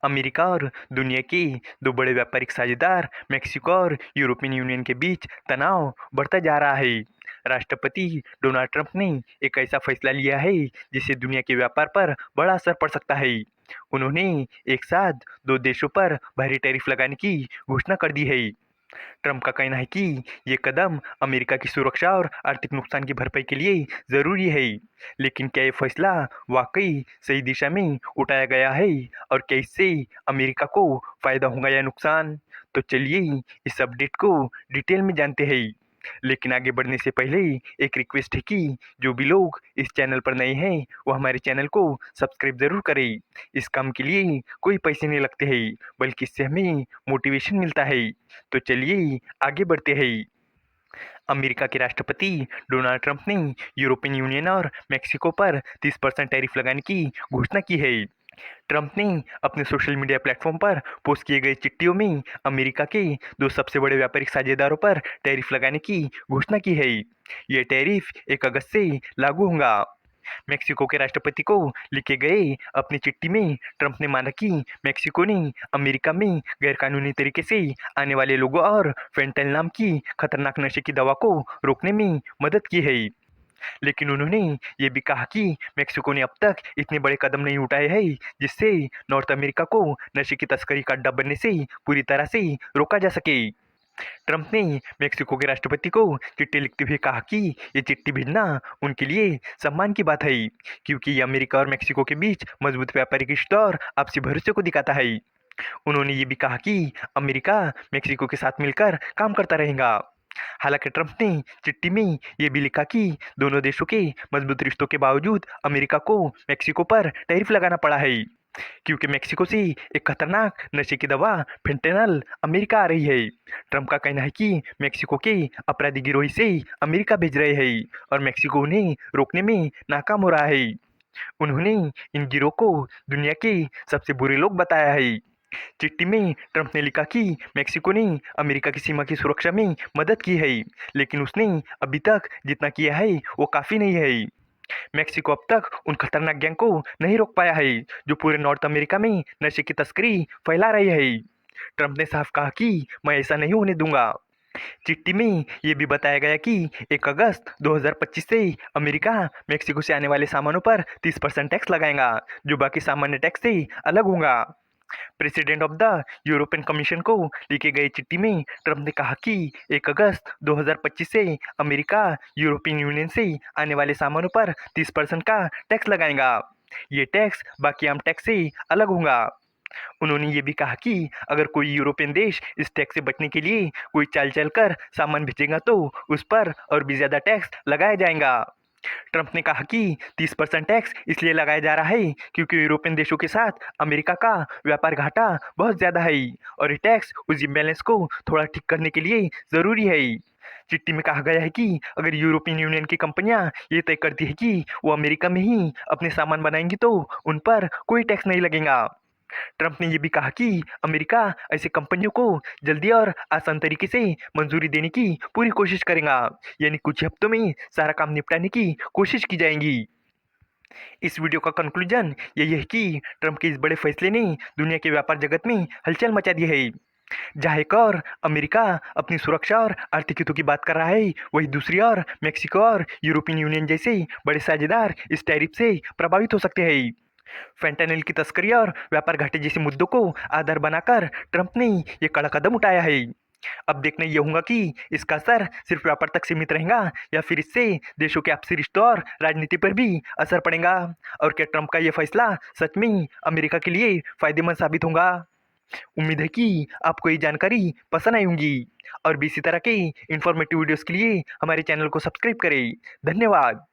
America और दुनिया के दो बड़े व्यापारिक साझेदार मेक्सिको और यूरोपियन यूनियन के बीच तनाव बढ़ता जा रहा है। राष्ट्रपति डोनाल्ड ट्रंप ने एक ऐसा फैसला लिया है जिससे दुनिया के व्यापार पर बड़ा असर पड़ सकता है। उन्होंने एक साथ दो देशों पर भारी टैरिफ लगाने की घोषणा कर दी है। ट्रंप का कहना है कि ये कदम अमेरिका की सुरक्षा और आर्थिक नुकसान की भरपाई के लिए ज़रूरी है। लेकिन क्या ये फैसला वाकई सही दिशा में उठाया गया है और क्या इससे अमेरिका को फ़ायदा होगा या नुकसान? तो चलिए इस अपडेट को डिटेल में जानते हैं। लेकिन आगे बढ़ने से पहले एक रिक्वेस्ट है कि जो भी लोग इस चैनल पर नए हैं वो हमारे चैनल को सब्सक्राइब ज़रूर करें। इस काम के लिए कोई पैसे नहीं लगते हैं, बल्कि इससे हमें मोटिवेशन मिलता है। तो चलिए आगे बढ़ते हैं। अमेरिका के राष्ट्रपति डोनाल्ड ट्रंप ने यूरोपियन यूनियन और मेक्सिको पर 30% टैरिफ लगाने की घोषणा की है। ट्रंप ने अपने सोशल मीडिया प्लेटफॉर्म पर पोस्ट किए गए चिट्ठियों में अमेरिका के दो सबसे बड़े व्यापारिक साझेदारों पर टैरिफ लगाने की घोषणा की है। ये टैरिफ 1 अगस्त से लागू होगा। मेक्सिको के राष्ट्रपति को लिखे गए अपनी चिट्ठी में ट्रंप ने माना कि मेक्सिको ने अमेरिका में गैरकानूनी तरीके से आने वाले लोगों और फेंटाइल नाम की खतरनाक नशे की दवा को रोकने में मदद की है। लेकिन उन्होंने ये भी कहा कि मेक्सिको ने अब तक इतने बड़े कदम नहीं उठाए हैं जिससे नॉर्थ अमेरिका को नशे की तस्करी का अड्डा बनने से पूरी तरह से रोका जा सके। ट्रंप ने मेक्सिको के राष्ट्रपति को चिट्ठी लिखते हुए कहा कि ये चिट्ठी भेजना उनके लिए सम्मान की बात है, क्योंकि ये अमेरिका और मेक्सिको के बीच मजबूत व्यापारिक रिश्ते और आपसी भरोसे को दिखाता है। उन्होंने ये भी कहा कि अमेरिका मेक्सिको के साथ मिलकर काम करता रहेगा। हालांकि ट्रंप ने चिट्ठी में ये भी लिखा कि दोनों देशों के मजबूत रिश्तों के बावजूद अमेरिका को मेक्सिको पर टैरिफ लगाना पड़ा है, क्योंकि मेक्सिको से एक खतरनाक नशे की दवा फेंटेनल अमेरिका आ रही है। ट्रंप का कहना है कि मेक्सिको के अपराधी गिरोह इसे अमेरिका भेज रहे हैं और मेक्सिको उन्हें रोकने में नाकाम हो रहा है। उन्होंने इन गिरोह को दुनिया के सबसे बुरे लोग बताया है। चिट्ठी में ट्रंप ने लिखा कि मेक्सिको ने अमेरिका की सीमा की सुरक्षा में मदद की है, लेकिन उसने अभी तक जितना किया है वो काफ़ी नहीं है। मेक्सिको अब तक उन खतरनाक गैंग को नहीं रोक पाया है जो पूरे नॉर्थ अमेरिका में नशे की तस्करी फैला रही है। ट्रंप ने साफ कहा कि मैं ऐसा नहीं होने दूंगा। चिट्ठी में ये भी बताया गया कि 1 अगस्त 2025 से अमेरिका मेक्सिको से आने वाले सामानों पर 30% टैक्स लगाएगा, जो बाकी सामान्य टैक्स से अलग होगा। President of the European commission को लिखे गए चिट्ठी में ट्रंप ने कहा कि 1 अगस्त 2025 से अमेरिका यूरोपियन यूनियन से आने वाले सामानों पर 30% का टैक्स लगाएगा। ये टैक्स बाकी आम टैक्स से अलग होगा। उन्होंने ये भी कहा कि अगर कोई यूरोपियन देश इस टैक्स से बचने के लिए कोई चाल चलकर सामान भेजेगा तो उस पर और भी ज़्यादा टैक्स लगाया जाएगा। ट्रंप ने कहा कि 30% टैक्स इसलिए लगाया जा रहा है क्योंकि यूरोपियन देशों के साथ अमेरिका का व्यापार घाटा बहुत ज़्यादा है और ये टैक्स उस इम्बैलेंस को थोड़ा ठीक करने के लिए ज़रूरी है। चिट्ठी में कहा गया है कि अगर यूरोपियन यूनियन की कंपनियां ये तय करती है कि वो अमेरिका में ही अपने सामान बनाएंगी तो उन पर कोई टैक्स नहीं लगेगा। ट्रंप ने ये भी कहा कि अमेरिका ऐसी कंपनियों को जल्दी और आसान तरीके से मंजूरी देने की पूरी कोशिश करेगा, यानी कुछ हफ्तों में सारा काम निपटाने की कोशिश की जाएगी। इस वीडियो का कंक्लूजन यही है कि ट्रंप के इस बड़े फैसले ने दुनिया के व्यापार जगत में हलचल मचा दी है। जहाँ एक और अमेरिका अपनी सुरक्षा और आर्थिक हितों की बात कर रहा है, वहीं दूसरी ओर मेक्सिको और यूरोपियन यूनियन जैसे बड़े साझेदार इस टैरिफ से प्रभावित हो सकते हैं। फेंटानिल की तस्करी और व्यापार घाटे जैसे मुद्दों को आधार बनाकर ट्रंप ने ये कड़ा कदम उठाया है। अब देखना ये होगा कि इसका असर सिर्फ व्यापार तक सीमित रहेगा या फिर इससे देशों के आपसी रिश्तों और राजनीति पर भी असर पड़ेगा, और क्या ट्रंप का ये फैसला सच में अमेरिका के लिए फायदेमंद साबित होगा। उम्मीद है कि आपको ये जानकारी पसंद आई होगी और भी इसी तरह के इंफॉर्मेटिव वीडियोस के लिए हमारे चैनल को सब्सक्राइब करें। धन्यवाद।